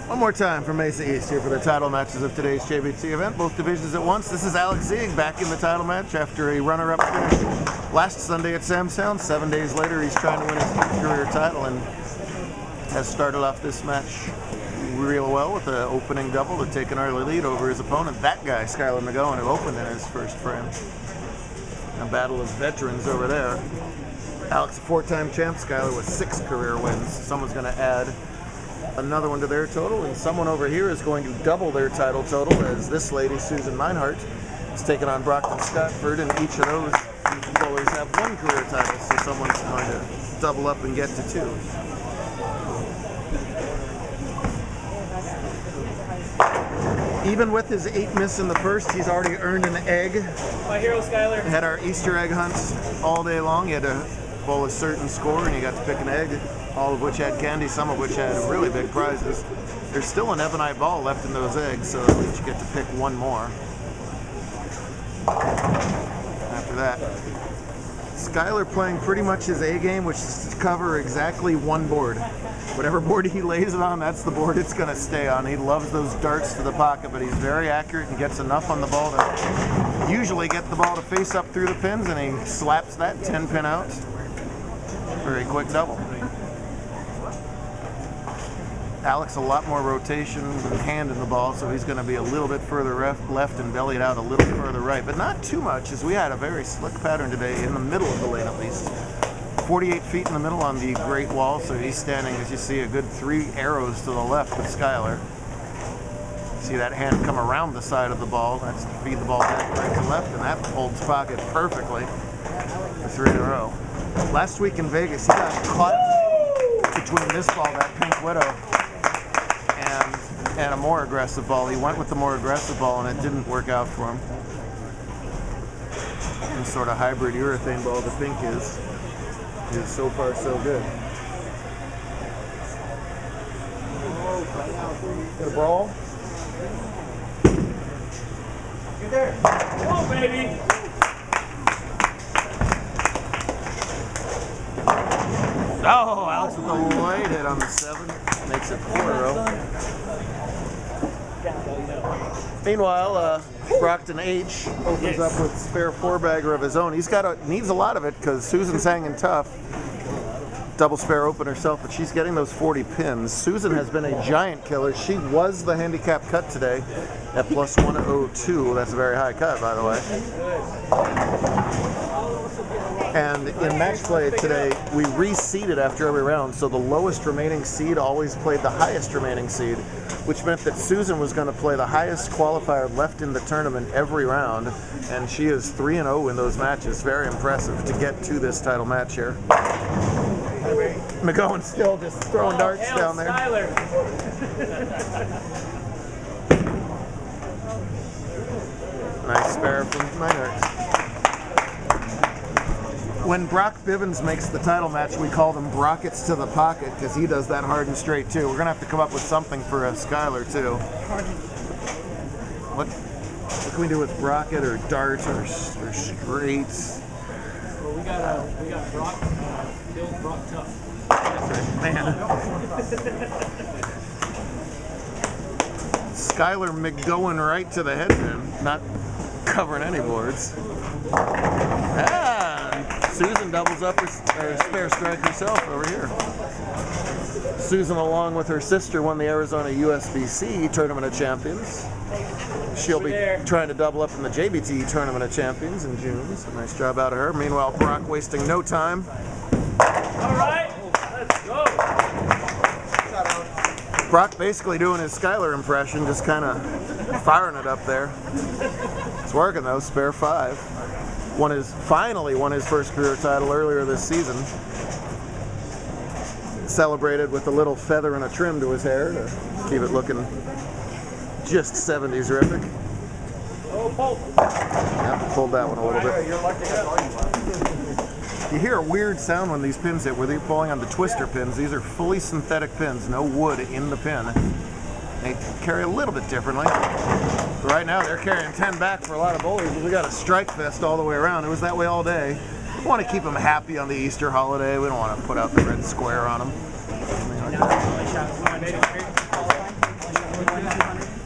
One more time for Mesa East here for the title matches of today's JBT event. Both divisions at once. This is Alex Zieg back in the title match after a runner-up finish last Sunday at Samstown. 7 days later, he's trying to win his career title and has started off this match real well with an opening double to take an early lead over his opponent, that guy, Skylar McGowan, who opened in his first frame. A battle of veterans over there. Alex, a four-time champ, Skylar with 6 career wins. Someone's going to add another one to their total, and someone over here is going to double their title total, as this lady, Susan Meinhardt, is taking on Brockton Scottford, and each of those bowlers have 1 career title, so someone's going to double up and get to 2. Even with his 8 miss in the first, he's already earned an egg. My hero, Skylar. We had our Easter egg hunt all day long. He had to bowl a certain score, and he got to pick an egg, all of which had candy, some of which had really big prizes. There's still an ebonite ball left in those eggs, so at least you get to pick one more. After that, Skylar playing pretty much his A game, which is to cover exactly one board. Whatever board he lays it on, that's the board it's going to stay on. He loves those darts to the pocket, but he's very accurate and gets enough on the ball to usually get the ball to face up through the pins, and he slaps that 10 pin out for a quick double. Alex, a lot more rotation and hand in the ball, so he's going to be a little bit further left and bellied out a little further right, but not too much, as we had a very slick pattern today in the middle of the lane at least. 48 feet in the middle on the Great Wall, so he's standing, as you see, a good 3 arrows to the left with Skylar. See that hand come around the side of the ball. That's to feed the ball back right to left, and that holds pocket perfectly for 3 in a row. Last week in Vegas, he got caught between this ball, that Pink Widow, and a more aggressive ball. He went with the more aggressive ball, and it didn't work out for him. And sort of hybrid urethane ball the Pink is so far so good. Got a brawl? Get there. Come on, baby. Oh, Alex with a light hit on the 7. Makes it 4 in a row. Meanwhile, Brockton H opens up with spare 4-bagger of his own. Needs a lot of it because Susan's hanging tough. Double spare open herself, but she's getting those 40 pins. Susan has been a giant killer. She was the handicap cut today at plus 102. That's a very high cut, by the way. And in match play today, we reseeded after every round, so the lowest remaining seed always played the highest remaining seed, which meant that Susan was going to play the highest qualifier left in the tournament every round, and she is 3-0 in those matches. Very impressive to get to this title match here. McGowan still just throwing darts down there. Skylar. Nice spare from Meinhardt. When Brock Bivens makes the title match, we call them Brockets to the pocket because he does that hard and straight too. We're going to have to come up with something for Skylar too. What can we do with Brocket or darts or straights? Well, we got Brock, Bill Brock Tough. Man. Skylar McGowan right to the head pin, not covering any boards. Susan doubles up her spare strike herself over here. Susan, along with her sister, won the Arizona USBC Tournament of Champions. She'll be trying to double up in the JBT Tournament of Champions in June. So nice job out of her. Meanwhile, Brock wasting no time. All right, let's go. Brock basically doing his Skylar impression, just kind of firing it up there. It's working though, spare 5. Finally won his first career title earlier this season. Celebrated with a little feather and a trim to his hair to keep it looking just 70s-rific. Yeah, pulled that one a little bit. You hear a weird sound when these pins hit, where they're pulling on the twister pins. These are fully synthetic pins, no wood in the pin. They carry a little bit differently. But right now they're carrying 10 back for a lot of bowlers. We got a strike fest all the way around. It was that way all day. We want to keep them happy on the Easter holiday. We don't want to put out the red square on them.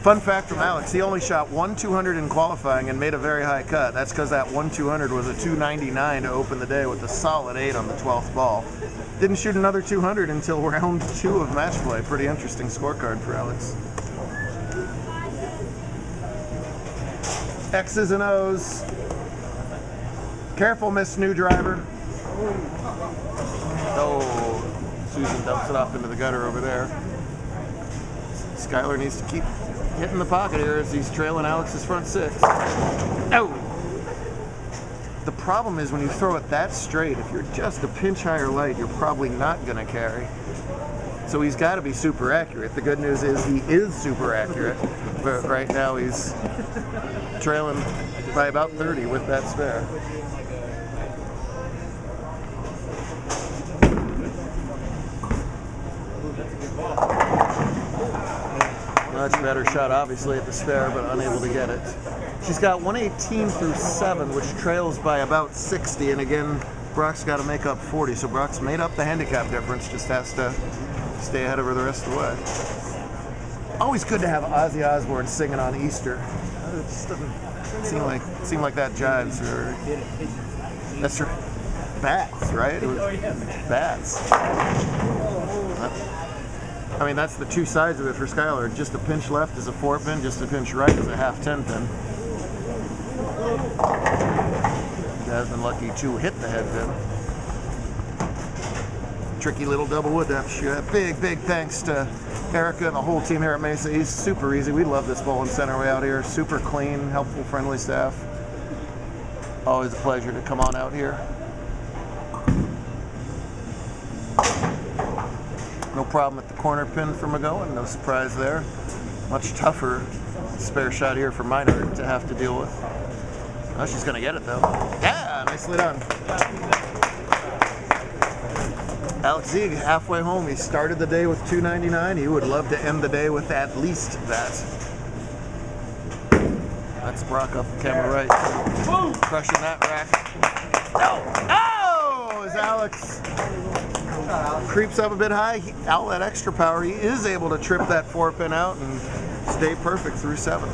Fun fact from Alex, he only shot 1 200 in qualifying and made a very high cut. That's because that 1 200 was a 299 to open the day with a solid 8 on the 12th ball. Didn't shoot another 200 until round 2 of match play. Pretty interesting scorecard for Alex. X's and O's. Careful, Miss New Driver. Oh, Susan dumps it off into the gutter over there. Skylar needs to keep hitting the pocket here as he's trailing Alex's front 6. Oh! The problem is when you throw it that straight, if you're just a pinch higher light, you're probably not going to carry. So he's got to be super accurate. The good news is he is super accurate, but right now he's trailing by about 30 with that spare. Much better shot, obviously, at the spare, but unable to get it. She's got 118 through 7, which trails by about 60, and again, Brock's got to make up 40, so Brock's made up the handicap difference, just has to stay ahead of her the rest of the way. Always good to have Ozzy Osbourne singing on Easter. It just doesn't seem like that jives. Or, that's her. Bats, right? It was bats. I mean, that's the two sides of it for Skylar. Just a pinch left is a 4-pin, just a pinch right is a half 10-pin. Has been lucky to hit the head pin. Tricky little double wood depth shoot. Big thanks to Erica and the whole team here at Mesa East. Super easy. We love this bowling center way out here. Super clean, helpful, friendly staff. Always a pleasure to come on out here. No problem at the corner pin for McGowan, no surprise there. Much tougher spare shot here for Minard to have to deal with. Oh, she's gonna get it though. Yeah, nicely done. Alex Zieg halfway home. He started the day with 299. He would love to end the day with at least that. That's Brock up the camera right. Crushing that rack. No! Oh! As Alex creeps up a bit high, all that extra power, he is able to trip that 4-pin out and stay perfect through 7.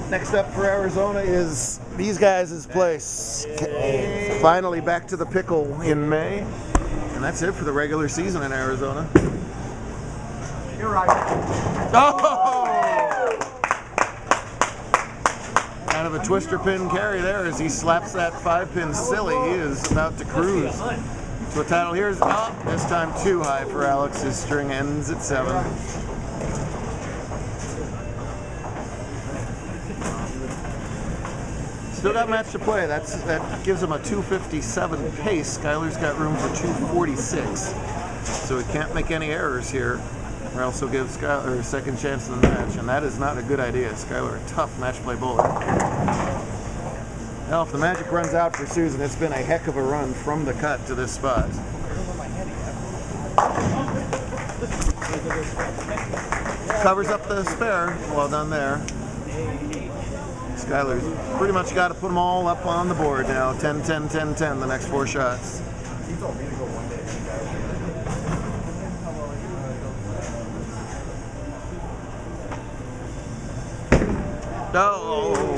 Next up for Arizona is these guys' place. Finally back to the pickle in May. And that's it for the regular season in Arizona. You're right. Oh! Kind of a twister pin carry there as he slaps that 5-pin silly. He is about to cruise. So a title here is this time too high for Alex. His string ends at 7. Still got match to play. That gives him a 257 pace. Skylar's got room for 246. So he can't make any errors here, or else he'll give Skylar a second chance in the match, and that is not a good idea. Skylar, a tough match play bowler. Now, if the magic runs out for Susan, it's been a heck of a run from the cut to this spot. Covers up the spare. Well done there. Skylar's pretty much got to put them all up on the board now. 10, 10, 10, 10 the next 4 shots. Oh!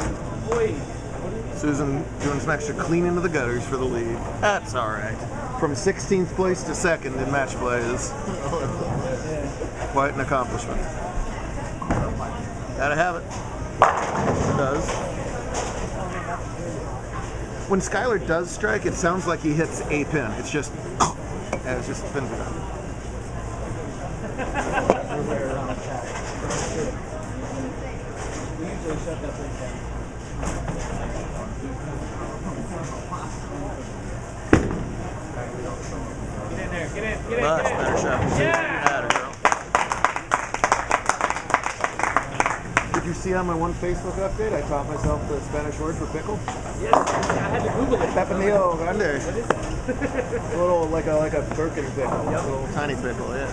Susan doing some extra clean into the gutters for the lead. That's all right. From 16th place to 2nd in match play is quite an accomplishment. Gotta have it. It does. When Skylar does strike, it sounds like he hits a pin. It's just, yeah, it's just pins it up. We usually shut that thing down. Get in there, get in. Much better shot. Yeah! Did you see on my one Facebook update, I taught myself the Spanish word for pickle? Yes, I had to Google it. Pepinillo grande. What is it? A little like a Birkin pickle, Yep. a little tiny pickle, yeah.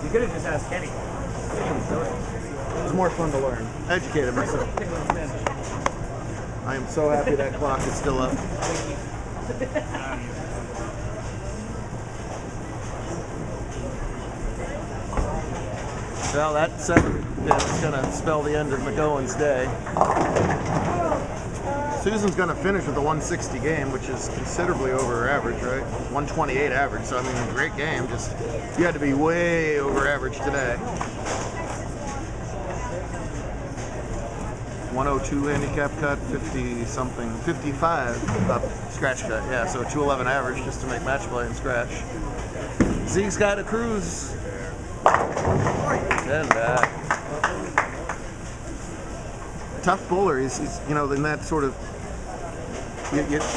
You could have just asked Kenny. It was more fun to learn. Educated myself. I am so happy that clock is still up. Well, that 7 is going to spell the end of McGowan's day. Susan's going to finish with a 160 game, which is considerably over her average, right? 128 average, so I mean, a great game. Just, you had to be way over average today. 102 handicap cut, 50 something, 55 up scratch cut. Yeah, so 211 average just to make match play and scratch. Zeke's got a cruise. And back. Tough bowler. He's you know, in that sort of,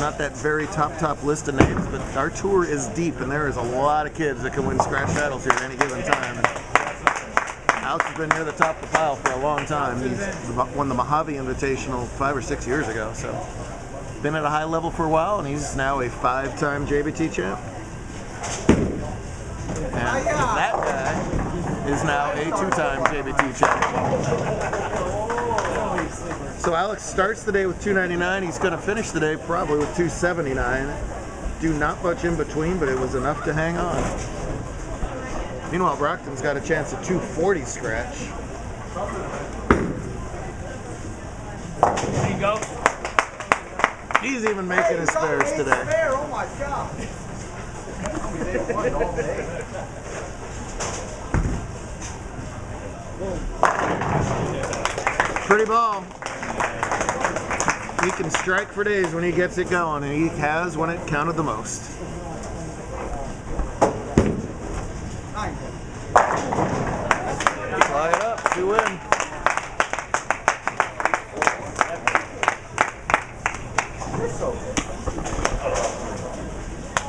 not that very top list of names, but our tour is deep, and there is a lot of kids that can win scratch titles here at any given time. And Alex has been near the top of the pile for a long time. He's won the Mojave Invitational 5 or 6 years ago, so been at a high level for a while, and he's now a 5-time JBT champ. And that guy is now a 2-time JBT champ. So Alex starts the day with 299. He's going to finish the day probably with 279. Do not much in between, but it was enough to hang on. Meanwhile, Brockton's got a chance at 240 scratch. There you go. He's even making his spares today. Oh my God. Pretty ball. He can strike for days when he gets it going, and he has when it counted the most. Fly it up, 2 in.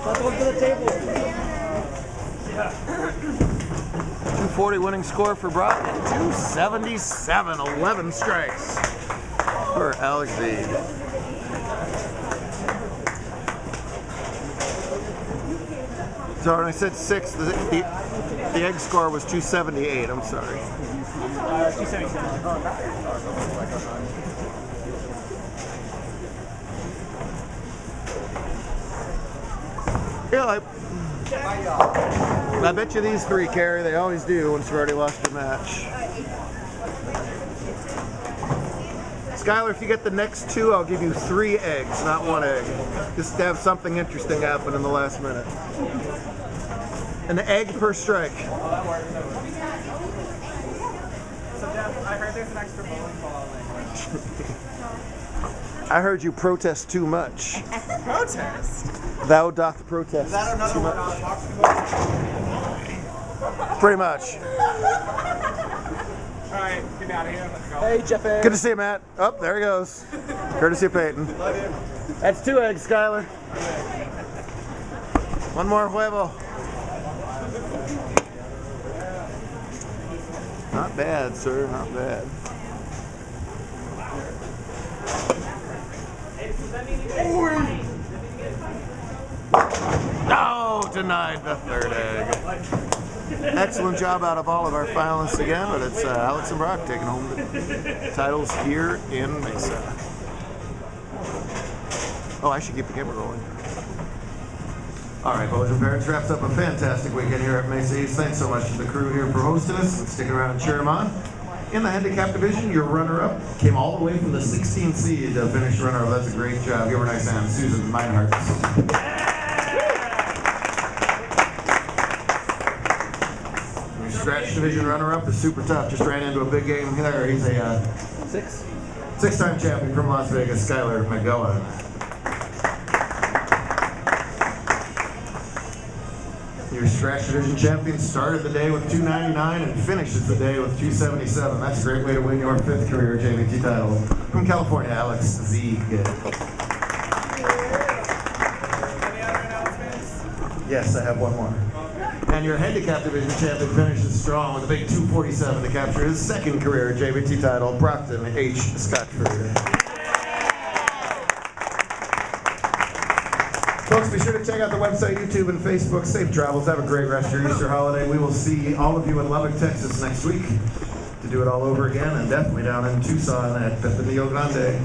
Let's look to the table. 240 winning score for Brock, and 277, 11 strikes for Alex Zeig. So when I said 6, the egg score was 278. I'm sorry. 277. Yeah, I bet you these 3 carry. They always do once you've already lost your match. Skylar, if you get the next 2, I'll give you 3 eggs, not 1 egg. Just to have something interesting happen in the last minute. An egg per strike. So, Jeff, I heard there's an extra bowling ball. I heard you protest too much. Protest? Thou doth protest. Is that another too word much. on talking about? Pretty much. All right, get out of here. Let's go. Hey, Jeff. Good to see you, Matt. Oh, there he goes. Courtesy of Peyton. That's 2 eggs, Skylar. 1 more huevo. Not bad, sir. Not bad. No, denied the 3rd egg. Excellent job out of all of our finalists again, but it's Alex and Brock taking home the titles here in Mesa. Oh, I should keep the camera rolling. All right, boys and parents, wraps up a fantastic weekend here at Mesa East. Thanks so much to the crew here for hosting us and sticking around and cheering them on. In the handicap division, your runner-up came all the way from the 16th seed to finish runner-up. That's a great job. Give her a nice hand. Susan Meinhardt. Your scratch division runner-up is super tough. Just ran into a big game there. He's a 6-time champion from Las Vegas, Skylar McGowan. Your scratch division champion started the day with 299 and finishes the day with 277. That's a great way to win your 5th career JBT title. From California, Alex Zeig. Yes, I have 1 more. And your handicap division champion finishes strong with a big 247 to capture his 2nd career JBT title, Brockton H. Scotchford. Folks, be sure to check out the website, YouTube, and Facebook. Safe travels. Have a great rest of your Easter holiday. We will see all of you in Lubbock, Texas next week to do it all over again, and definitely down in Tucson at the Rio Grande.